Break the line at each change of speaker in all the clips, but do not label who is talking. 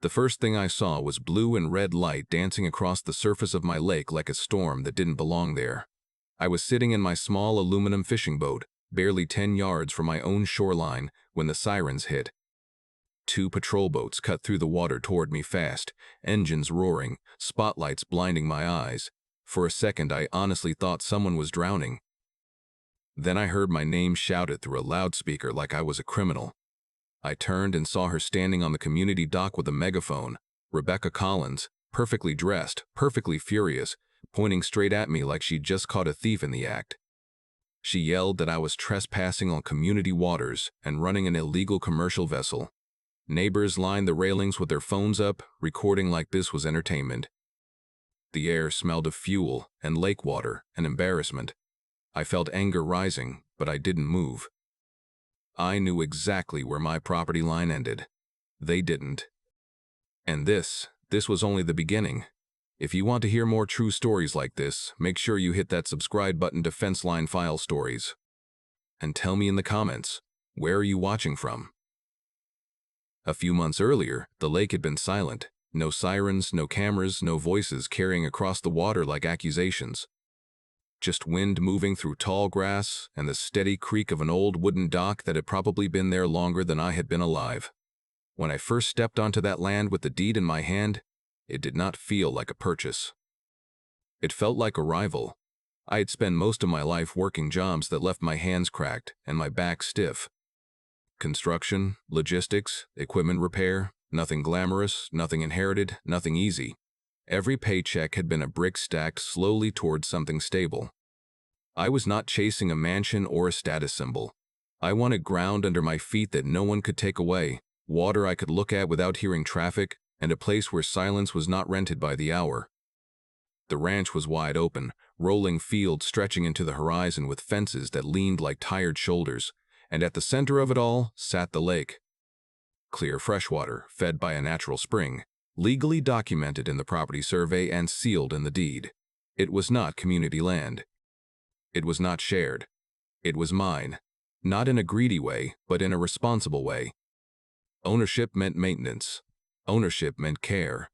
The first thing I saw was blue and red light dancing across the surface of my lake like a storm that didn't belong there. I was sitting in my small aluminum fishing boat, barely 10 yards from my own shoreline, when the sirens hit. 2 patrol boats cut through the water toward me fast, engines roaring, spotlights blinding my eyes. For a second, I honestly thought someone was drowning. Then I heard my name shouted through a loudspeaker like I was a criminal. I turned and saw her standing on the community dock with a megaphone, Rebecca Collins, perfectly dressed, perfectly furious, pointing straight at me like she'd just caught a thief in the act. She yelled that I was trespassing on community waters and running an illegal commercial vessel. Neighbors lined the railings with their phones up, recording like this was entertainment. The air smelled of fuel and lake water and embarrassment. I felt anger rising, but I didn't move. I knew exactly where my property line ended. They didn't. And this was only the beginning. If you want to hear more true stories like this, make sure you hit that subscribe button to Fence Line File Stories. And tell me in the comments, where are you watching from? A few months earlier, the lake had been silent. No sirens, no cameras, no voices carrying across the water like accusations. Just wind moving through tall grass and the steady creak of an old wooden dock that had probably been there longer than I had been alive. When I first stepped onto that land with the deed in my hand, it did not feel like a purchase. It felt like arrival. I had spent most of my life working jobs that left my hands cracked and my back stiff. Construction, logistics, equipment repair, nothing glamorous, nothing inherited, nothing easy. Every paycheck had been a brick stacked slowly towards something stable. I was not chasing a mansion or a status symbol. I wanted ground under my feet that no one could take away, water I could look at without hearing traffic, and a place where silence was not rented by the hour. The ranch was wide open, rolling fields stretching into the horizon with fences that leaned like tired shoulders, and at the center of it all sat the lake. Clear freshwater, fed by a natural spring, legally documented in the property survey and sealed in the deed. It was not community land. It was not shared. It was mine. Not in a greedy way, but in a responsible way. Ownership meant maintenance. Ownership meant care.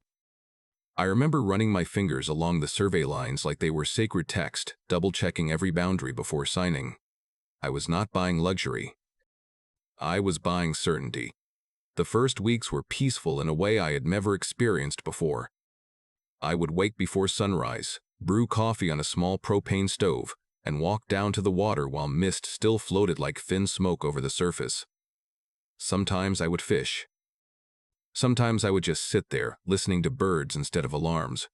I remember running my fingers along the survey lines like they were sacred text, double-checking every boundary before signing. I was not buying luxury. I was buying certainty. The first weeks were peaceful in a way I had never experienced before. I would wake before sunrise, brew coffee on a small propane stove, and walk down to the water while mist still floated like thin smoke over the surface. Sometimes I would fish. Sometimes I would just sit there, listening to birds instead of alarms.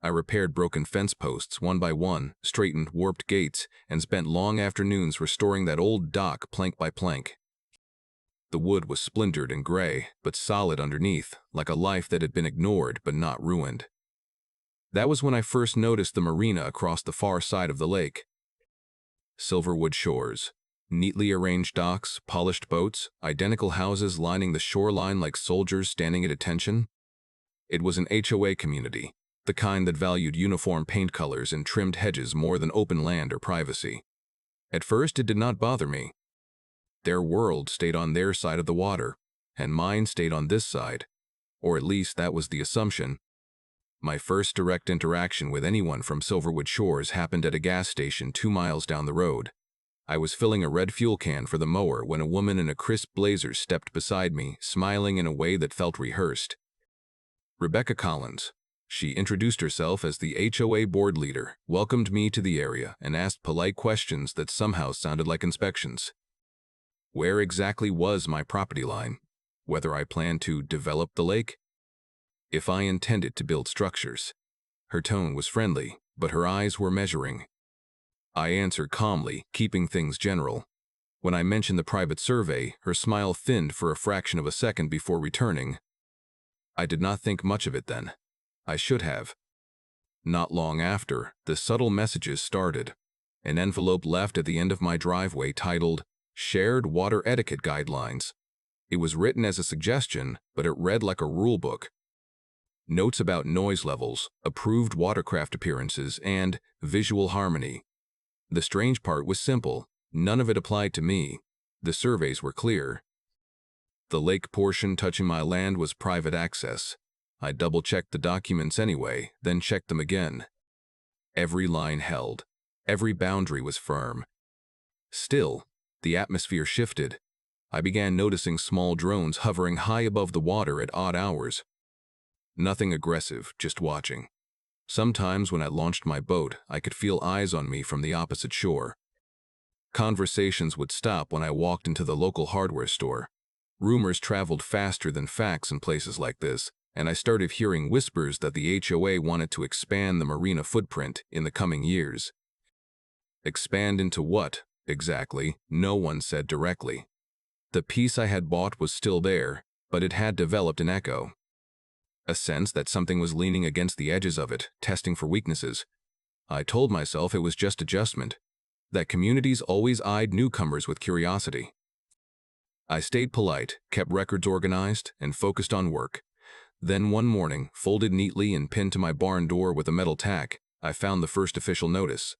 I repaired broken fence posts one by one, straightened warped gates, and spent long afternoons restoring that old dock plank by plank. The wood was splintered and gray, but solid underneath, like a life that had been ignored but not ruined. That was when I first noticed the marina across the far side of the lake. Silverwood shores, neatly arranged docks, polished boats, identical houses lining the shoreline like soldiers standing at attention. It was an HOA community, the kind that valued uniform paint colors and trimmed hedges more than open land or privacy. At first, it did not bother me. Their world stayed on their side of the water, and mine stayed on this side, or at least that was the assumption. My first direct interaction with anyone from Silverwood Shores happened at a gas station 2 miles down the road. I was filling a red fuel can for the mower when a woman in a crisp blazer stepped beside me, smiling in a way that felt rehearsed. Rebecca Collins. She introduced herself as the HOA board leader, welcomed me to the area, and asked polite questions that somehow sounded like inspections. Where exactly was my property line? Whether I planned to develop the lake? If I intended to build structures? Her tone was friendly, but her eyes were measuring. I answered calmly, keeping things general. When I mentioned the private survey, her smile thinned for a fraction of a second before returning. I did not think much of it then. I should have. Not long after, the subtle messages started. An envelope left at the end of my driveway titled, Shared Water Etiquette Guidelines. It was written as a suggestion, but it read like a rule book. Notes about noise levels, approved watercraft appearances, and visual harmony. The strange part was simple. None of it applied to me. The surveys were clear. The lake portion touching my land was private access. I double-checked the documents anyway, then checked them again. Every line held. Every boundary was firm. Still, the atmosphere shifted. I began noticing small drones hovering high above the water at odd hours. Nothing aggressive, just watching. Sometimes when I launched my boat, I could feel eyes on me from the opposite shore. Conversations would stop when I walked into the local hardware store. Rumors traveled faster than facts in places like this, and I started hearing whispers that the HOA wanted to expand the Marina footprint in the coming years. Expand into what, exactly, no one said directly. The piece I had bought was still there, but it had developed an echo. A sense that something was leaning against the edges of it, testing for weaknesses. I told myself it was just adjustment, that communities always eyed newcomers with curiosity. I stayed polite, kept records organized, and focused on work. Then one morning, folded neatly and pinned to my barn door with a metal tack, I found the first official notice.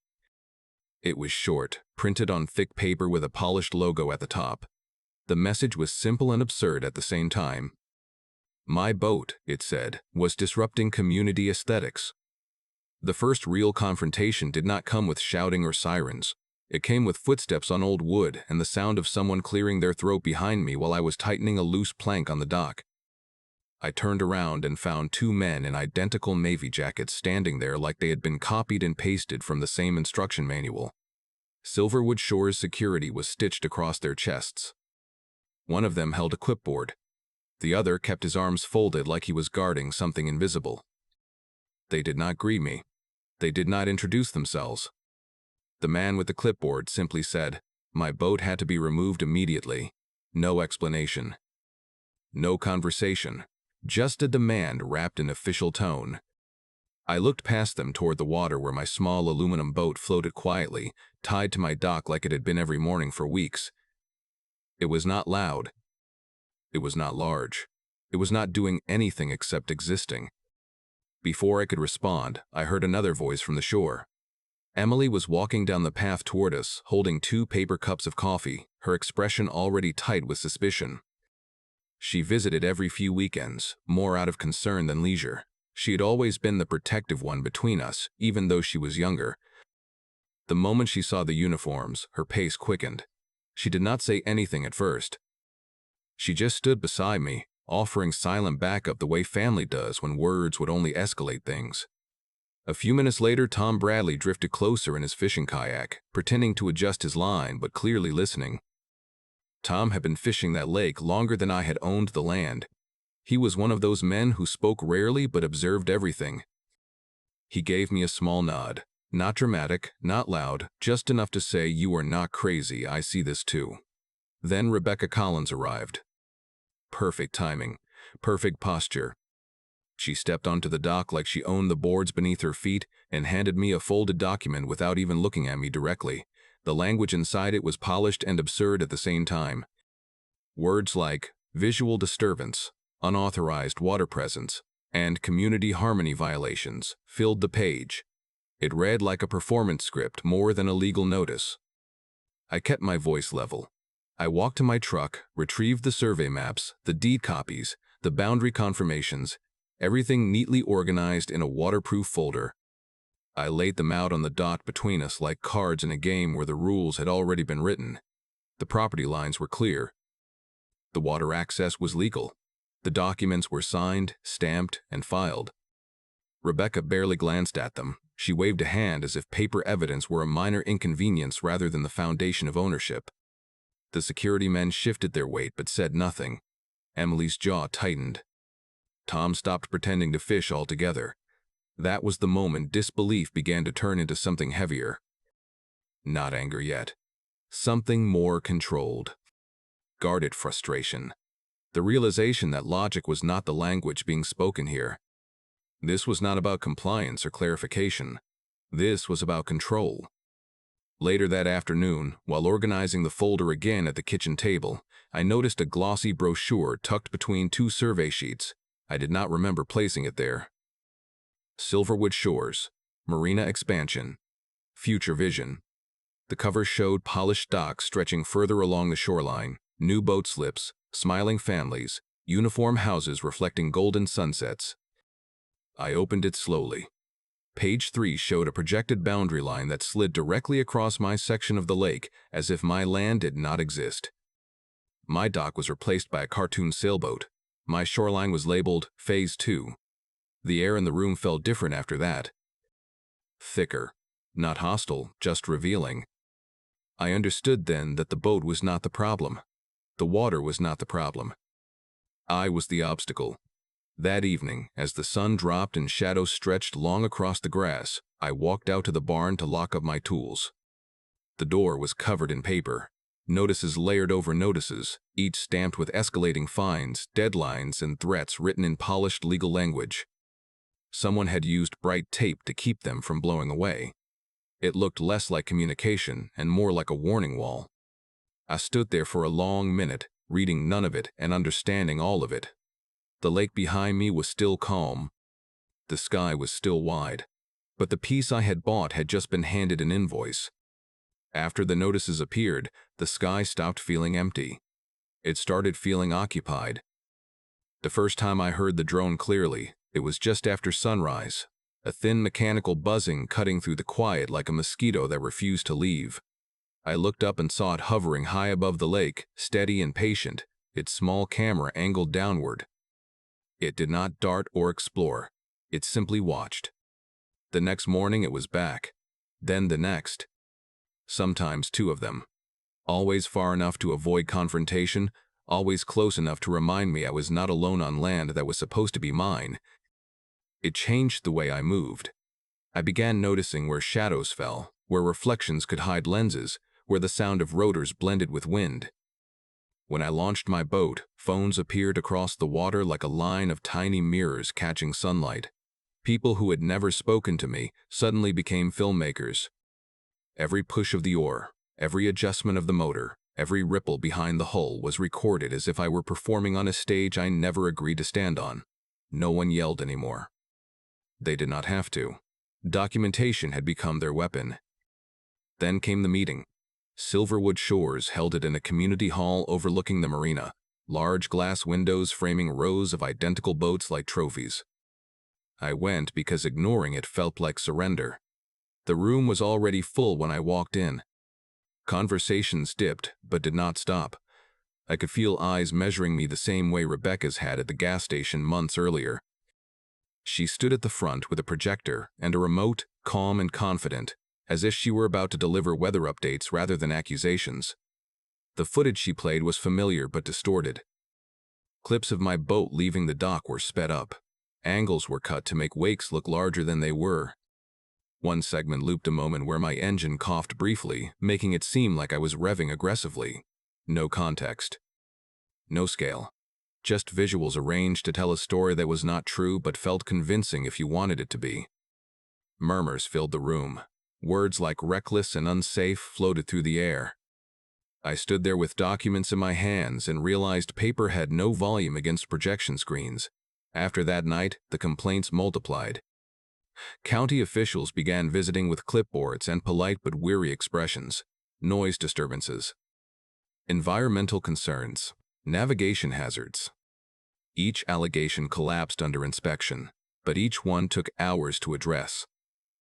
It was short, printed on thick paper with a polished logo at the top. The message was simple and absurd at the same time. My boat, it said, was disrupting community aesthetics. The first real confrontation did not come with shouting or sirens. It came with footsteps on old wood and the sound of someone clearing their throat behind me while I was tightening a loose plank on the dock. I turned around and found two men in identical navy jackets standing there like they had been copied and pasted from the same instruction manual. Silverwood Shore's security was stitched across their chests. One of them held a clipboard. The other kept his arms folded like he was guarding something invisible. They did not greet me. They did not introduce themselves. The man with the clipboard simply said, "My boat had to be removed immediately." No explanation. No conversation. Just a demand wrapped in official tone. I looked past them toward the water where my small aluminum boat floated quietly, tied to my dock like it had been every morning for weeks. It was not loud. It was not large. It was not doing anything except existing. Before I could respond, I heard another voice from the shore. Emily was walking down the path toward us, holding 2 paper cups of coffee, her expression already tight with suspicion. She visited every few weekends, more out of concern than leisure. She had always been the protective one between us, even though she was younger. The moment she saw the uniforms, her pace quickened. She did not say anything at first. She just stood beside me, offering silent backup the way family does when words would only escalate things. A few minutes later, Tom Bradley drifted closer in his fishing kayak, pretending to adjust his line but clearly listening. Tom had been fishing that lake longer than I had owned the land. He was one of those men who spoke rarely but observed everything. He gave me a small nod. Not dramatic, not loud, just enough to say, "You are not crazy, I see this too." Then Rebecca Collins arrived. Perfect timing, perfect posture. She stepped onto the dock like she owned the boards beneath her feet and handed me a folded document without even looking at me directly. The language inside it was polished and absurd at the same time. Words like visual disturbance, unauthorized water presence, and community harmony violations filled the page. It read like a performance script more than a legal notice. I kept my voice level. I walked to my truck, retrieved the survey maps, the deed copies, the boundary confirmations, everything neatly organized in a waterproof folder. I laid them out on the dot between us like cards in a game where the rules had already been written. The property lines were clear. The water access was legal. The documents were signed, stamped, and filed. Rebecca barely glanced at them. She waved a hand as if paper evidence were a minor inconvenience rather than the foundation of ownership. The security men shifted their weight but said nothing. Emily's jaw tightened. Tom stopped pretending to fish altogether. That was the moment disbelief began to turn into something heavier. Not anger yet. Something more controlled. Guarded frustration. The realization that logic was not the language being spoken here. This was not about compliance or clarification. This was about control. Later that afternoon, while organizing the folder again at the kitchen table, I noticed a glossy brochure tucked between 2 survey sheets. I did not remember placing it there. Silverwood Shores, Marina Expansion, Future Vision. The cover showed polished docks stretching further along the shoreline, new boat slips, smiling families, uniform houses reflecting golden sunsets. I opened it slowly. Page 3 showed a projected boundary line that slid directly across my section of the lake, as if my land did not exist. My dock was replaced by a cartoon sailboat. My shoreline was labeled Phase 2. The air in the room felt different after that. Thicker. Not hostile, just revealing. I understood then that the boat was not the problem. The water was not the problem. I was the obstacle. That evening, as the sun dropped and shadows stretched long across the grass, I walked out to the barn to lock up my tools. The door was covered in paper. Notices layered over notices, each stamped with escalating fines, deadlines, and threats written in polished legal language. Someone had used bright tape to keep them from blowing away. It looked less like communication and more like a warning wall. I stood there for a long minute, reading none of it and understanding all of it. The lake behind me was still calm. The sky was still wide. But the piece I had bought had just been handed an invoice. After the notices appeared, the sky stopped feeling empty. It started feeling occupied. The first time I heard the drone clearly, it was just after sunrise, a thin mechanical buzzing cutting through the quiet like a mosquito that refused to leave. I looked up and saw it hovering high above the lake, steady and patient, its small camera angled downward. It did not dart or explore. It simply watched. The next morning it was back. Then the next. Sometimes two of them. Always far enough to avoid confrontation, always close enough to remind me I was not alone on land that was supposed to be mine. It changed the way I moved. I began noticing where shadows fell, where reflections could hide lenses, where the sound of rotors blended with wind. When I launched my boat, phones appeared across the water like a line of tiny mirrors catching sunlight. People who had never spoken to me suddenly became filmmakers. Every push of the oar, every adjustment of the motor, every ripple behind the hull was recorded as if I were performing on a stage I never agreed to stand on. No one yelled anymore. They did not have to. Documentation had become their weapon. Then came the meeting. Silverwood Shores held it in a community hall overlooking the marina, large glass windows framing rows of identical boats like trophies. I went because ignoring it felt like surrender. The room was already full when I walked in. Conversations dipped, but did not stop. I could feel eyes measuring me the same way Rebecca's had at the gas station months earlier. She stood at the front with a projector and a remote, calm and confident, as if she were about to deliver weather updates rather than accusations. The footage she played was familiar but distorted. Clips of my boat leaving the dock were sped up. Angles were cut to make wakes look larger than they were. One segment looped a moment where my engine coughed briefly, making it seem like I was revving aggressively. No context. No scale. Just visuals arranged to tell a story that was not true but felt convincing if you wanted it to be. Murmurs filled the room. Words like reckless and unsafe floated through the air. I stood there with documents in my hands and realized paper had no volume against projection screens. After that night, the complaints multiplied. County officials began visiting with clipboards and polite but weary expressions. Noise disturbances. Environmental concerns. Navigation hazards. Each allegation collapsed under inspection, but each one took hours to address.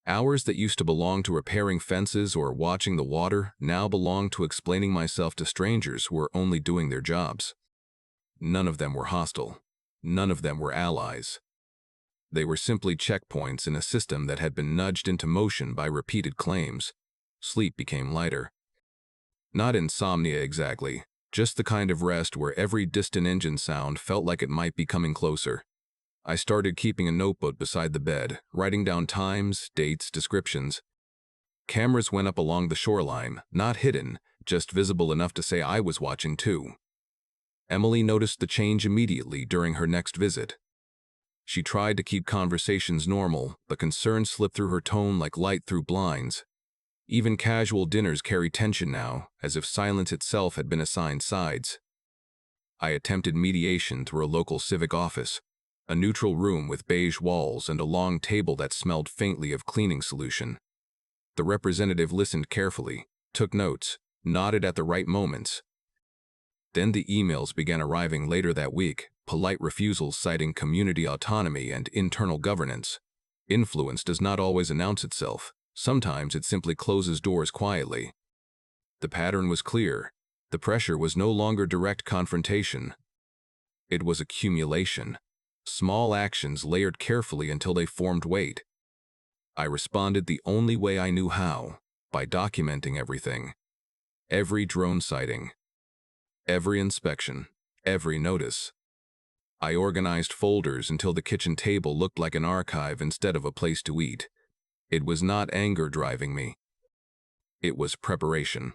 Hours that used to belong to repairing fences or watching the water now belonged to explaining myself to strangers who were only doing their jobs. None of them were hostile. None of them were allies. They were simply checkpoints in a system that had been nudged into motion by repeated claims. Sleep became lighter. Not insomnia exactly, just the kind of rest where every distant engine sound felt like it might be coming closer. I started keeping a notebook beside the bed, writing down times, dates, descriptions. Cameras went up along the shoreline, not hidden, just visible enough to say I was watching too. Emily noticed the change immediately during her next visit. She tried to keep conversations normal, but concern slipped through her tone like light through blinds. Even casual dinners carry tension now, as if silence itself had been assigned sides. I attempted mediation through a local civic office, a neutral room with beige walls and a long table that smelled faintly of cleaning solution. The representative listened carefully, took notes, nodded at the right moments. Then the emails began arriving later that week, polite refusals citing community autonomy and internal governance. Influence does not always announce itself. Sometimes it simply closes doors quietly. The pattern was clear. The pressure was no longer direct confrontation. It was accumulation. Small actions layered carefully until they formed weight. I responded the only way I knew how, by documenting everything. Every drone sighting. Every inspection. Every notice. I organized folders until the kitchen table looked like an archive instead of a place to eat. It was not anger driving me. It was preparation.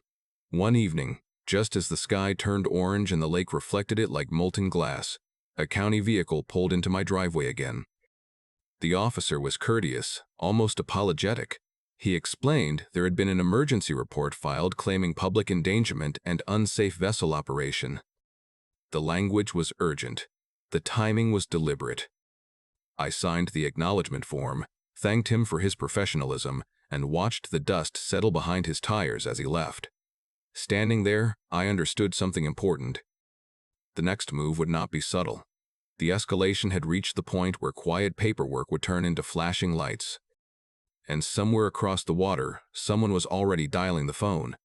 One evening, just as the sky turned orange and the lake reflected it like molten glass, a county vehicle pulled into my driveway again. The officer was courteous, almost apologetic. He explained there had been an emergency report filed claiming public endangerment and unsafe vessel operation. The language was urgent. The timing was deliberate. I signed the acknowledgement form, thanked him for his professionalism, and watched the dust settle behind his tires as he left. Standing there, I understood something important. The next move would not be subtle. The escalation had reached the point where quiet paperwork would turn into flashing lights. And somewhere across the water, someone was already dialing the phone.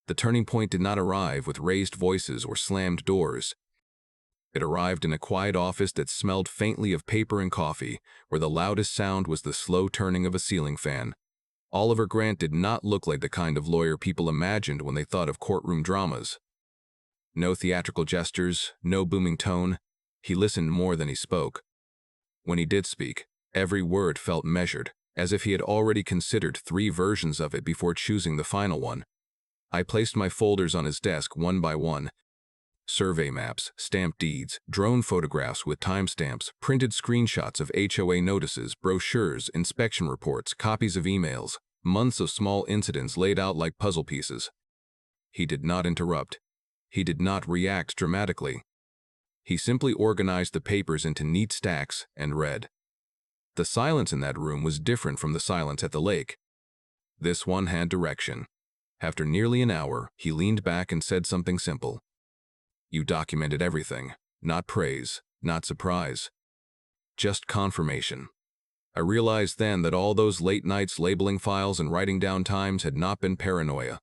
The turning point did not arrive with raised voices or slammed doors. It arrived in a quiet office that smelled faintly of paper and coffee, where the loudest sound was the slow turning of a ceiling fan. Oliver Grant did not look like the kind of lawyer people imagined when they thought of courtroom dramas. No theatrical gestures, no booming tone. He listened more than he spoke. When he did speak, every word felt measured, as if he had already considered 3 versions of it before choosing the final one. I placed my folders on his desk one by one. Survey maps, stamped deeds, drone photographs with timestamps, printed screenshots of HOA notices, brochures, inspection reports, copies of emails, months of small incidents laid out like puzzle pieces. He did not interrupt. He did not react dramatically. He simply organized the papers into neat stacks and read. The silence in that room was different from the silence at the lake. This one had direction. After nearly an hour, he leaned back and said something simple. You documented everything, not praise, not surprise. Just confirmation. I realized then that all those late nights labeling files and writing down times had not been paranoia.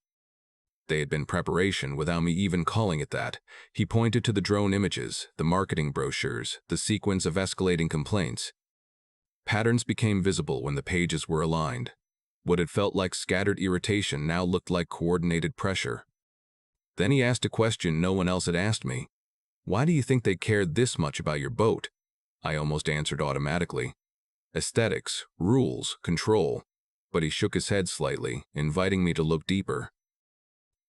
They had been preparation without me even calling it that. He pointed to the drone images, the marketing brochures, the sequence of escalating complaints. Patterns became visible when the pages were aligned. What had felt like scattered irritation now looked like coordinated pressure. Then he asked a question no one else had asked me. Why do you think they cared this much about your boat? I almost answered automatically. Aesthetics, rules, control. But he shook his head slightly, inviting me to look deeper.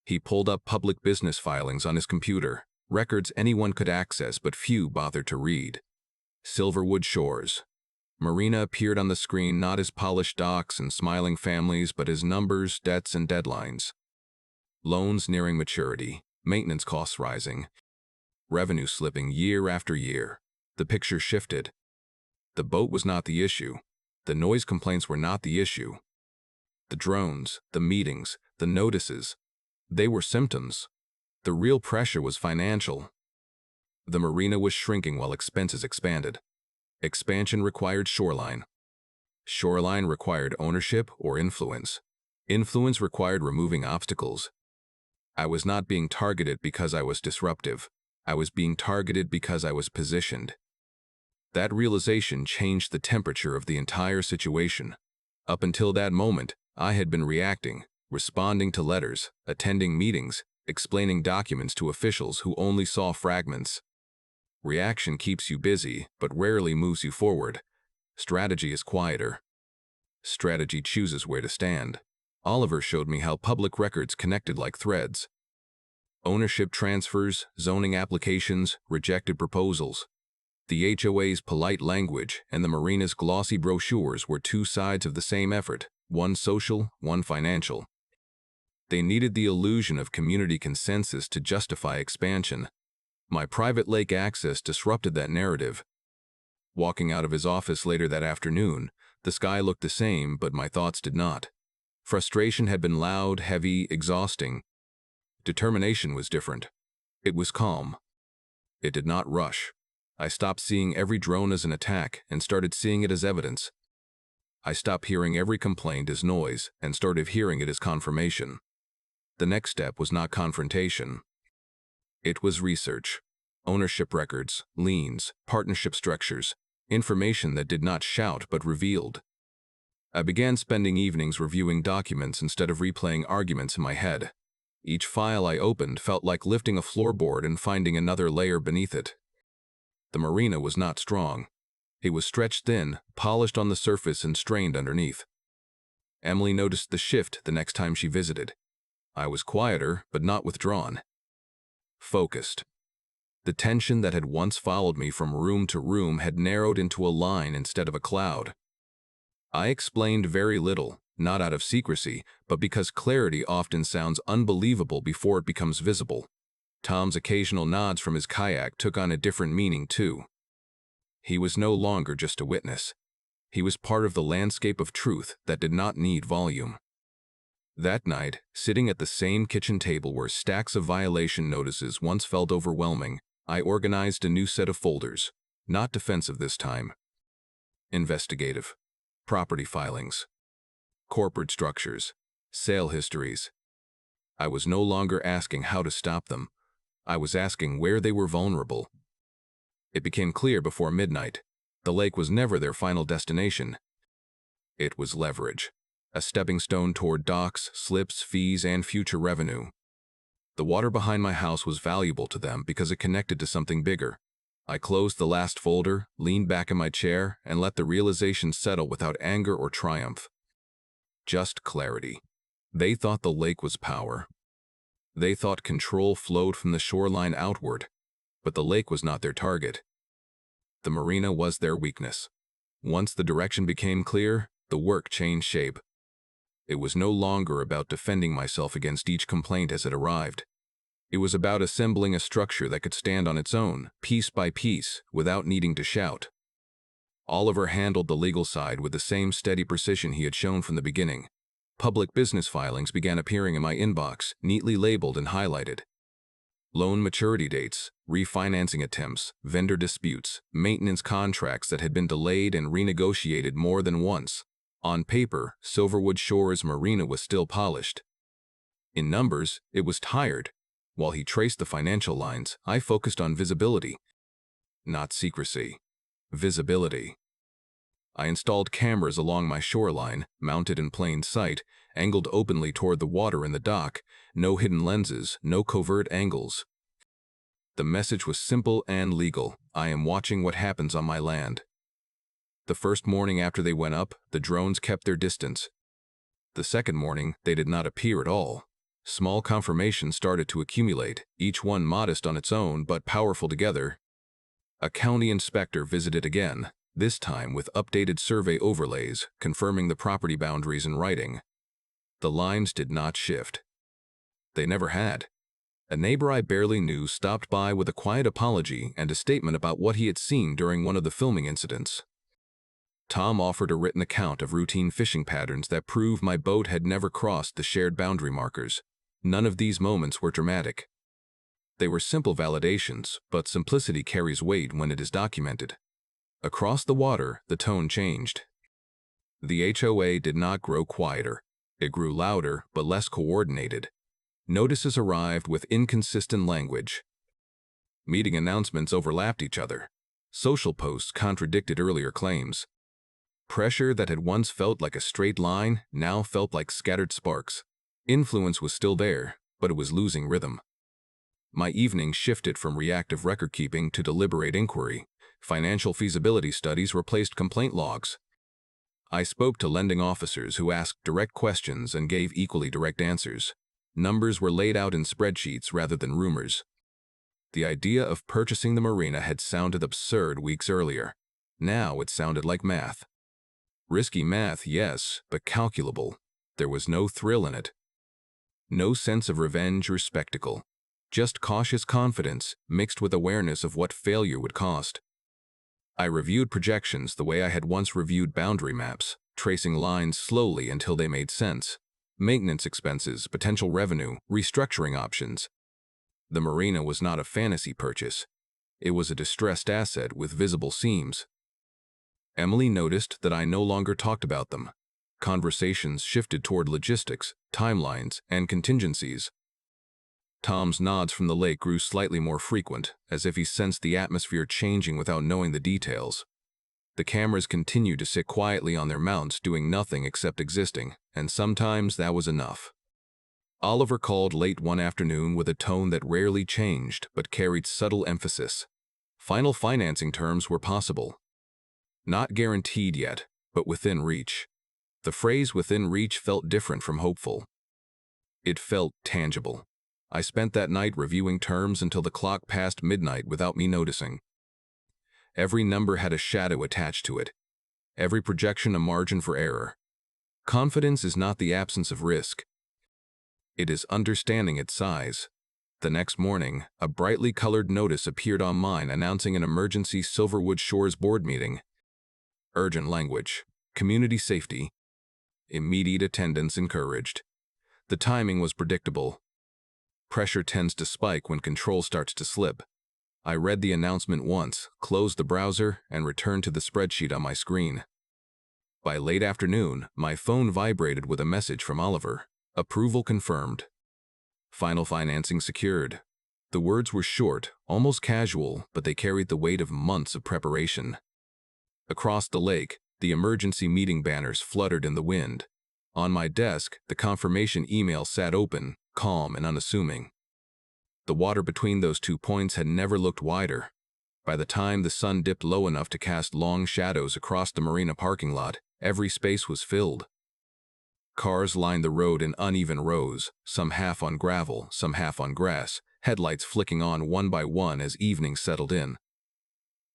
He pulled up public business filings on his computer, records anyone could access but few bothered to read. Silverwood Shores. Marina appeared on the screen not as polished docks and smiling families but as numbers, debts, and deadlines. Loans nearing maturity, maintenance costs rising, revenue slipping year after year. The picture shifted. The boat was not the issue. The noise complaints were not the issue. The drones, the meetings, the notices, they were symptoms. The real pressure was financial. The marina was shrinking while expenses expanded. Expansion required shoreline. Shoreline required ownership or influence. Influence required removing obstacles. I was not being targeted because I was disruptive. I was being targeted because I was positioned. That realization changed the temperature of the entire situation. Up until that moment, I had been reacting, responding to letters, attending meetings, explaining documents to officials who only saw fragments. Reaction keeps you busy, but rarely moves you forward. Strategy is quieter. Strategy chooses where to stand. Oliver showed me how public records connected like threads. Ownership transfers, zoning applications, rejected proposals. The HOA's polite language and the marina's glossy brochures were 2 sides of the same effort, one social, one financial. They needed the illusion of community consensus to justify expansion. My private lake access disrupted that narrative. Walking out of his office later that afternoon, the sky looked the same, but my thoughts did not. Frustration had been loud, heavy, exhausting. Determination was different. It was calm, It did not rush. I stopped seeing every drone as an attack and started seeing it as evidence. I stopped hearing every complaint as noise and started hearing it as confirmation. The next step was not confrontation. It was research. Ownership records, liens, partnership structures, information that did not shout but revealed. I began spending evenings reviewing documents instead of replaying arguments in my head. Each file I opened felt like lifting a floorboard and finding another layer beneath it. The Marina was not strong. It was stretched thin, polished on the surface and strained underneath. Emily noticed the shift the next time she visited. I was quieter, but not withdrawn. Focused. The tension that had once followed me from room to room had narrowed into a line instead of a cloud. I explained very little, not out of secrecy, but because clarity often sounds unbelievable before it becomes visible. Tom's occasional nods from his kayak took on a different meaning too. He was no longer just a witness. He was part of the landscape of truth that did not need volume. That night, sitting at the same kitchen table where stacks of violation notices once felt overwhelming, I organized a new set of folders, not defensive this time. Investigative. Property filings. Corporate structures. Sale histories. I was no longer asking how to stop them. I was asking where they were vulnerable. It became clear before midnight. The lake was never their final destination. It was leverage. A stepping stone toward docks, slips, fees, and future revenue. The water behind my house was valuable to them because it connected to something bigger. I closed the last folder, leaned back in my chair, and let the realization settle without anger or triumph. Just clarity. They thought the lake was power. They thought control flowed from the shoreline outward, but the lake was not their target. The Marina was their weakness. Once the direction became clear, the work changed shape. It was no longer about defending myself against each complaint as it arrived. It was about assembling a structure that could stand on its own, piece by piece, without needing to shout. Oliver handled the legal side with the same steady precision he had shown from the beginning. Public business filings began appearing in my inbox, neatly labeled and highlighted. Loan maturity dates, refinancing attempts, vendor disputes, maintenance contracts that had been delayed and renegotiated more than once. On paper, Silverwood Shores Marina was still polished. In numbers, it was tired. While he traced the financial lines, I focused on visibility. Not secrecy. Visibility. I installed cameras along my shoreline, mounted in plain sight, angled openly toward the water in the dock, no hidden lenses, no covert angles. The message was simple and legal. I am watching what happens on my land. The first morning after they went up, the drones kept their distance. The second morning, they did not appear at all. Small confirmations started to accumulate, each one modest on its own but powerful together. A county inspector visited again, this time with updated survey overlays, confirming the property boundaries in writing. The lines did not shift. They never had. A neighbor I barely knew stopped by with a quiet apology and a statement about what he had seen during one of the filming incidents. Tom offered a written account of routine fishing patterns that proved my boat had never crossed the shared boundary markers. None of these moments were dramatic. They were simple validations, but simplicity carries weight when it is documented. Across the water, the tone changed. The HOA did not grow quieter. It grew louder, but less coordinated. Notices arrived with inconsistent language. Meeting announcements overlapped each other. Social posts contradicted earlier claims. Pressure that had once felt like a straight line now felt like scattered sparks. Influence was still there, but it was losing rhythm. My evenings shifted from reactive record-keeping to deliberate inquiry. Financial feasibility studies replaced complaint logs. I spoke to lending officers who asked direct questions and gave equally direct answers. Numbers were laid out in spreadsheets rather than rumors. The idea of purchasing the Marina had sounded absurd weeks earlier. Now it sounded like math. Risky math, yes, but calculable. There was no thrill in it. No sense of revenge or spectacle. Just cautious confidence mixed with awareness of what failure would cost. I reviewed projections the way I had once reviewed boundary maps, tracing lines slowly until they made sense. Maintenance expenses, potential revenue, restructuring options. The Marina was not a fantasy purchase. It was a distressed asset with visible seams. Emily noticed that I no longer talked about them. Conversations shifted toward logistics, timelines, and contingencies. Tom's nods from the lake grew slightly more frequent, as if he sensed the atmosphere changing without knowing the details. The cameras continued to sit quietly on their mounts, doing nothing except existing, and sometimes that was enough. Oliver called late one afternoon with a tone that rarely changed but carried subtle emphasis. Final financing terms were possible. Not guaranteed yet, but within reach. The phrase within reach felt different from hopeful. It felt tangible. I spent that night reviewing terms until the clock passed midnight without me noticing. Every number had a shadow attached to it. Every projection a margin for error. Confidence is not the absence of risk. It is understanding its size. The next morning, a brightly colored notice appeared on mine announcing an emergency Silverwood Shores board meeting. Urgent language. Community safety. Immediate attendance encouraged. The timing was predictable. Pressure tends to spike when control starts to slip. I read the announcement once, closed the browser, and returned to the spreadsheet on my screen. By late afternoon, my phone vibrated with a message from Oliver. Approval confirmed. Final financing secured. The words were short, almost casual, but they carried the weight of months of preparation. Across the lake, the emergency meeting banners fluttered in the wind. On my desk, the confirmation email sat open, calm and unassuming. The water between those 2 points had never looked wider. By the time the sun dipped low enough to cast long shadows across the Marina parking lot, every space was filled. Cars lined the road in uneven rows, some half on gravel, some half on grass, headlights flicking on one by one as evening settled in.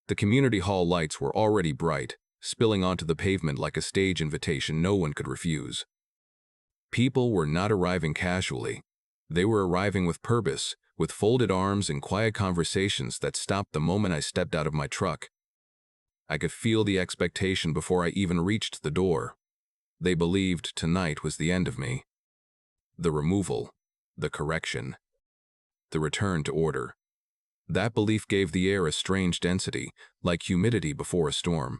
The community hall lights were already bright, spilling onto the pavement like a stage invitation no one could refuse. People were not arriving casually. They were arriving with purpose, with folded arms and quiet conversations that stopped the moment I stepped out of my truck. I could feel the expectation before I even reached the door. They believed tonight was the end of me. The removal, the correction, the return to order. That belief gave the air a strange density, like humidity before a storm.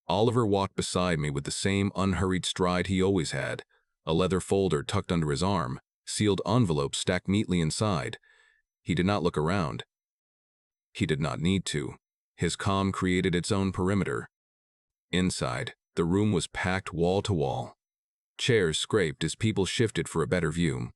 Oliver walked beside me with the same unhurried stride he always had, a leather folder tucked under his arm, sealed envelopes stacked neatly inside. He did not look around. He did not need to. His calm created its own perimeter. Inside, the room was packed wall to wall. Chairs scraped as people shifted for a better view.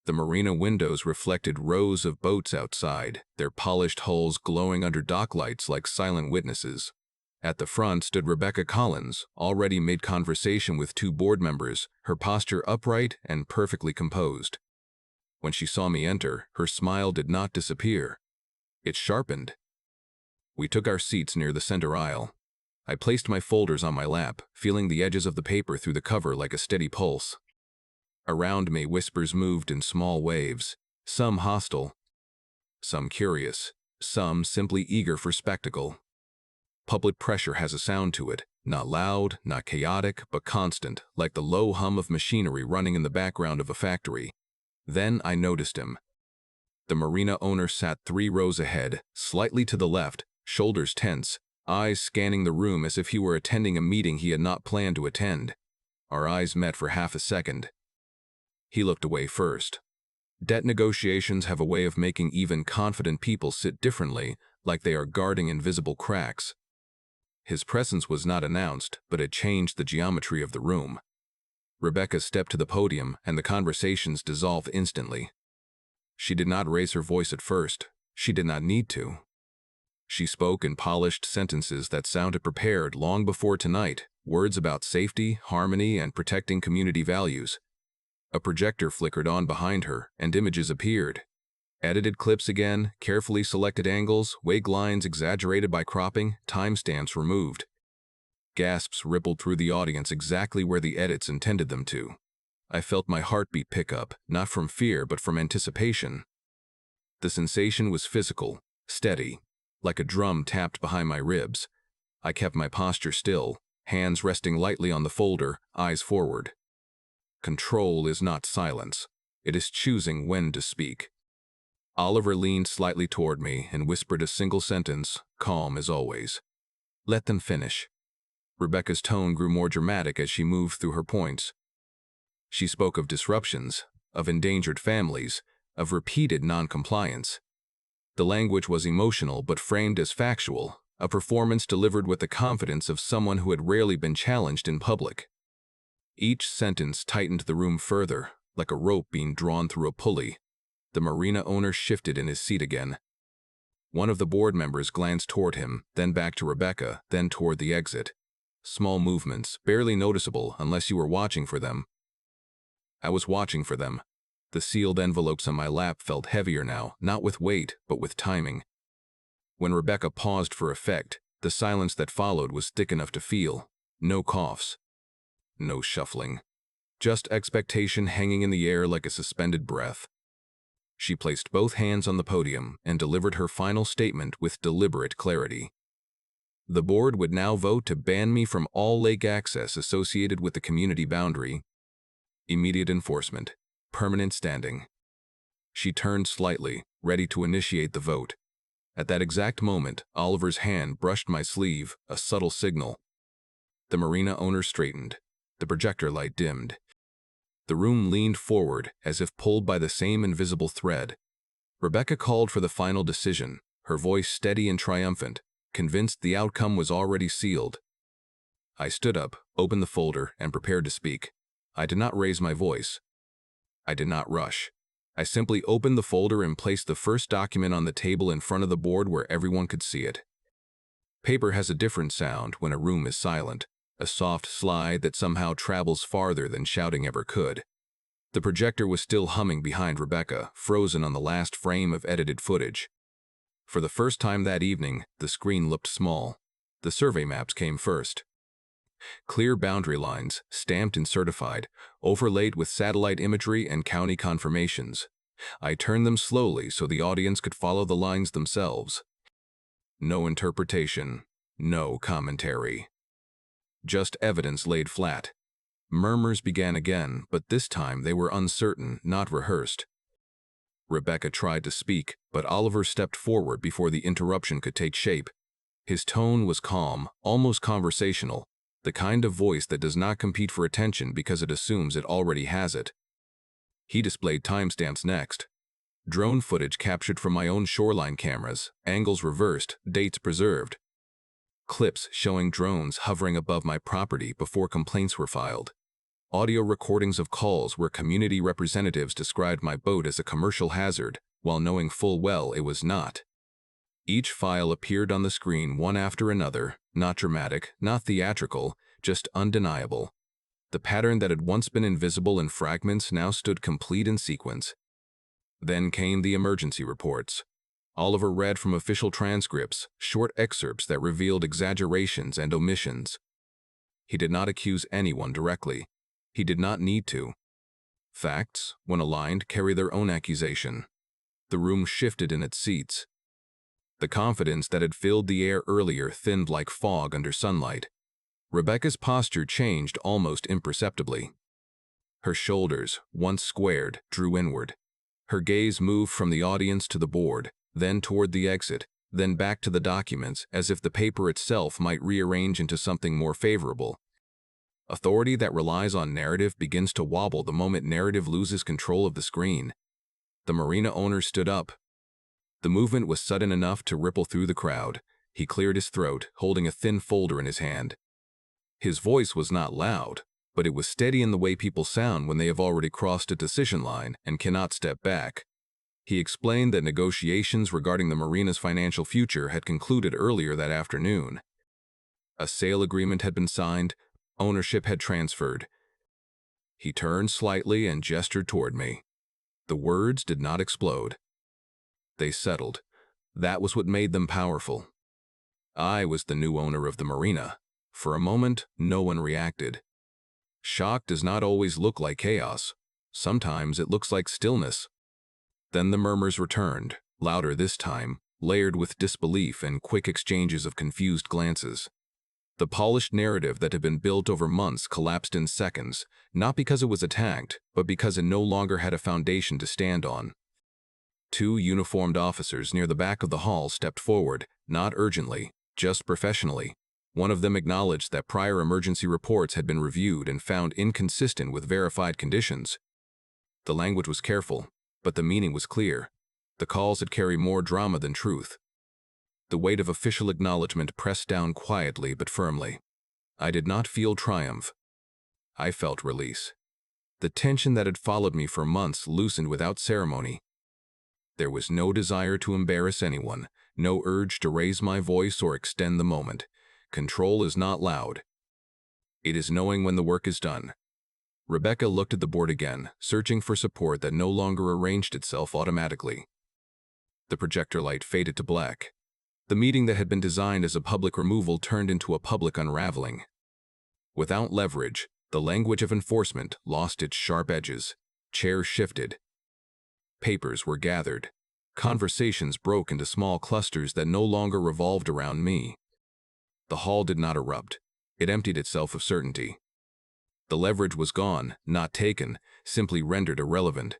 The marina windows reflected rows of boats outside, their polished hulls glowing under dock lights like silent witnesses. At the front stood Rebecca Collins, already mid-conversation with 2 board members, her posture upright and perfectly composed. When she saw me enter, her smile did not disappear. It sharpened. We took our seats near the center aisle. I placed my folders on my lap, feeling the edges of the paper through the cover like a steady pulse. Around me, whispers moved in small waves, some hostile, some curious, some simply eager for spectacle. Public pressure has a sound to it, not loud, not chaotic, but constant, like the low hum of machinery running in the background of a factory. Then I noticed him. The marina owner sat 3 rows ahead, slightly to the left, shoulders tense, eyes scanning the room as if he were attending a meeting he had not planned to attend. Our eyes met for half a second. He looked away first. Debt negotiations have a way of making even confident people sit differently, like they are guarding invisible cracks. His presence was not announced, but it changed the geometry of the room. Rebecca stepped to the podium, and the conversations dissolved instantly. She did not raise her voice at first. She did not need to. She spoke in polished sentences that sounded prepared long before tonight, words about safety, harmony, and protecting community values. A projector flickered on behind her, and images appeared. Edited clips again, carefully selected angles, wig lines exaggerated by cropping, timestamps removed. Gasps rippled through the audience exactly where the edits intended them to. I felt my heartbeat pick up, not from fear but from anticipation. The sensation was physical, steady, like a drum tapped behind my ribs. I kept my posture still, hands resting lightly on the folder, eyes forward. Control is not silence. It is choosing when to speak. Oliver leaned slightly toward me and whispered a single sentence, calm as always. Let them finish. Rebecca's tone grew more dramatic as she moved through her points. She spoke of disruptions, of endangered families, of repeated non-compliance. The language was emotional but framed as factual, a performance delivered with the confidence of someone who had rarely been challenged in public. Each sentence tightened the room further, like a rope being drawn through a pulley. The marina owner shifted in his seat again. One of the board members glanced toward him, then back to Rebecca, then toward the exit. Small movements, barely noticeable unless you were watching for them. I was watching for them. The sealed envelopes on my lap felt heavier now, not with weight, but with timing. When Rebecca paused for effect, the silence that followed was thick enough to feel. No coughs. No shuffling. Just expectation hanging in the air like a suspended breath. She placed both hands on the podium and delivered her final statement with deliberate clarity. The board would now vote to ban me from all lake access associated with the community boundary. Immediate enforcement. Permanent standing. She turned slightly, ready to initiate the vote. At that exact moment, Oliver's hand brushed my sleeve, a subtle signal. The marina owner straightened. The projector light dimmed. The room leaned forward, as if pulled by the same invisible thread. Rebecca called for the final decision, her voice steady and triumphant, convinced the outcome was already sealed. I stood up, opened the folder, and prepared to speak. I did not raise my voice. I did not rush. I simply opened the folder and placed the first document on the table in front of the board where everyone could see it. Paper has a different sound when a room is silent, a soft slide that somehow travels farther than shouting ever could. The projector was still humming behind Rebecca, frozen on the last frame of edited footage. For the first time that evening, the screen looked small. The survey maps came first. Clear boundary lines, stamped and certified, overlaid with satellite imagery and county confirmations. I turned them slowly so the audience could follow the lines themselves. No interpretation, no commentary. Just evidence laid flat. Murmurs began again, but this time they were uncertain, not rehearsed. Rebecca tried to speak, but Oliver stepped forward before the interruption could take shape. His tone was calm, almost conversational, the kind of voice that does not compete for attention because it assumes it already has it. He displayed timestamps next. Drone footage captured from my own shoreline cameras, angles reversed, dates preserved. Clips showing drones hovering above my property before complaints were filed. Audio recordings of calls where community representatives described my boat as a commercial hazard, while knowing full well it was not. Each file appeared on the screen one after another, not dramatic, not theatrical, just undeniable. The pattern that had once been invisible in fragments now stood complete in sequence. Then came the emergency reports. Oliver read from official transcripts, short excerpts that revealed exaggerations and omissions. He did not accuse anyone directly. He did not need to. Facts, when aligned, carry their own accusation. The room shifted in its seats. The confidence that had filled the air earlier thinned like fog under sunlight. Rebecca's posture changed almost imperceptibly. Her shoulders, once squared, drew inward. Her gaze moved from the audience to the board, then toward the exit, then back to the documents, as if the paper itself might rearrange into something more favorable. Authority that relies on narrative begins to wobble the moment narrative loses control of the screen. The marina owner stood up. The movement was sudden enough to ripple through the crowd. He cleared his throat, holding a thin folder in his hand. His voice was not loud, but it was steady in the way people sound when they have already crossed a decision line and cannot step back. He explained that negotiations regarding the marina's financial future had concluded earlier that afternoon. A sale agreement had been signed, ownership had transferred. He turned slightly and gestured toward me. The words did not explode. They settled. That was what made them powerful. I was the new owner of the marina. For a moment, no one reacted. Shock does not always look like chaos. Sometimes it looks like stillness. Then the murmurs returned, louder this time, layered with disbelief and quick exchanges of confused glances. The polished narrative that had been built over months collapsed in seconds, not because it was attacked, but because it no longer had a foundation to stand on. Two uniformed officers near the back of the hall stepped forward, not urgently, just professionally. One of them acknowledged that prior emergency reports had been reviewed and found inconsistent with verified conditions. The language was careful, but the meaning was clear. The calls had carried more drama than truth. The weight of official acknowledgement pressed down quietly but firmly. I did not feel triumph. I felt release. The tension that had followed me for months loosened without ceremony. There was no desire to embarrass anyone, no urge to raise my voice or extend the moment. Control is not loud. It is knowing when the work is done. Rebecca looked at the board again, searching for support that no longer arranged itself automatically. The projector light faded to black. The meeting that had been designed as a public removal turned into a public unraveling. Without leverage, the language of enforcement lost its sharp edges. Chairs shifted. Papers were gathered. Conversations broke into small clusters that no longer revolved around me. The hall did not erupt. It emptied itself of certainty. The leverage was gone, not taken, simply rendered irrelevant.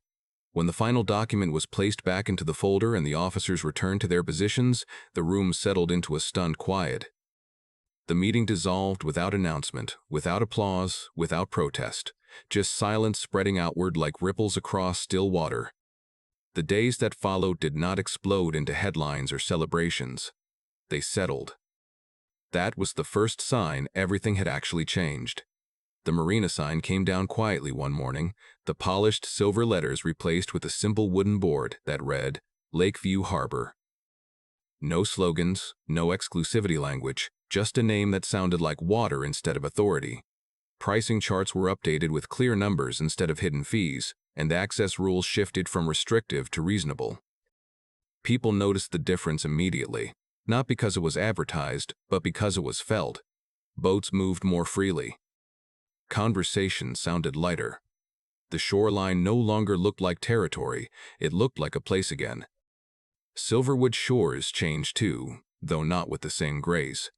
When the final document was placed back into the folder and the officers returned to their positions, the room settled into a stunned quiet. The meeting dissolved without announcement, without applause, without protest, just silence spreading outward like ripples across still water. The days that followed did not explode into headlines or celebrations. They settled. That was the first sign everything had actually changed. The Marina sign came down quietly one morning, the polished silver letters replaced with a simple wooden board that read, Lakeview Harbor. No slogans, no exclusivity language, just a name that sounded like water instead of authority. Pricing charts were updated with clear numbers instead of hidden fees, and access rules shifted from restrictive to reasonable. People noticed the difference immediately, not because it was advertised, but because it was felt. Boats moved more freely. Conversation sounded lighter. The shoreline no longer looked like territory, it looked like a place again. Silverwood shores changed too, though not with the same grace.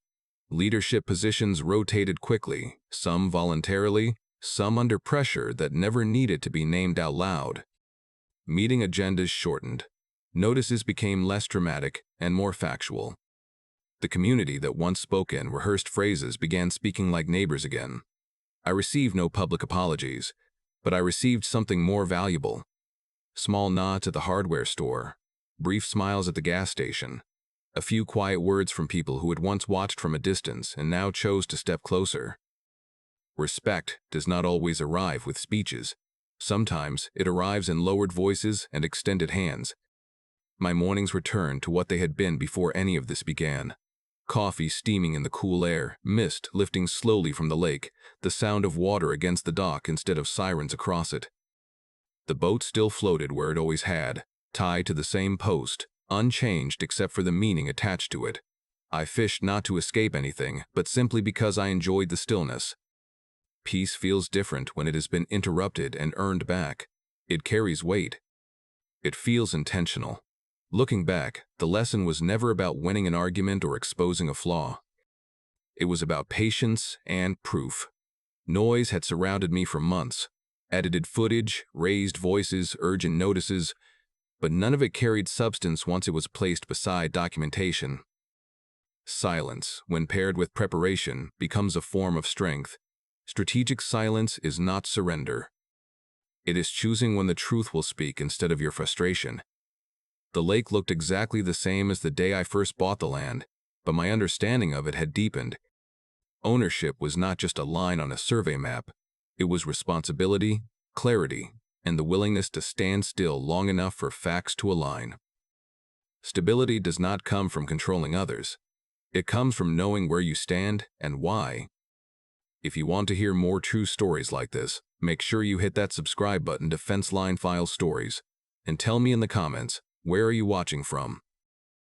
Leadership positions rotated quickly, some voluntarily, some under pressure that never needed to be named out loud. Meeting agendas shortened. Notices became less dramatic and more factual. The community that once spoke in rehearsed phrases began speaking like neighbors again. I received no public apologies, but I received something more valuable. Small nods at the hardware store, brief smiles at the gas station, a few quiet words from people who had once watched from a distance and now chose to step closer. Respect does not always arrive with speeches. Sometimes it arrives in lowered voices and extended hands. My mornings returned to what they had been before any of this began. Coffee steaming in the cool air, mist lifting slowly from the lake, the sound of water against the dock instead of sirens across it. The boat still floated where it always had, tied to the same post, unchanged except for the meaning attached to it. I fished not to escape anything, but simply because I enjoyed the stillness. Peace feels different when it has been interrupted and earned back. It carries weight. It feels intentional. Looking back, the lesson was never about winning an argument or exposing a flaw. It was about patience and proof. Noise had surrounded me for months. Edited footage, raised voices, urgent notices, but none of it carried substance once it was placed beside documentation. Silence, when paired with preparation, becomes a form of strength. Strategic silence is not surrender. It is choosing when the truth will speak instead of your frustration. The lake looked exactly the same as the day I first bought the land, but my understanding of it had deepened. Ownership was not just a line on a survey map. It was responsibility, clarity, and the willingness to stand still long enough for facts to align. Stability does not come from controlling others. It comes from knowing where you stand and why. If you want to hear more true stories like this, make sure you hit that subscribe button to Fence Line File Stories. And tell me in the comments, where are you watching from?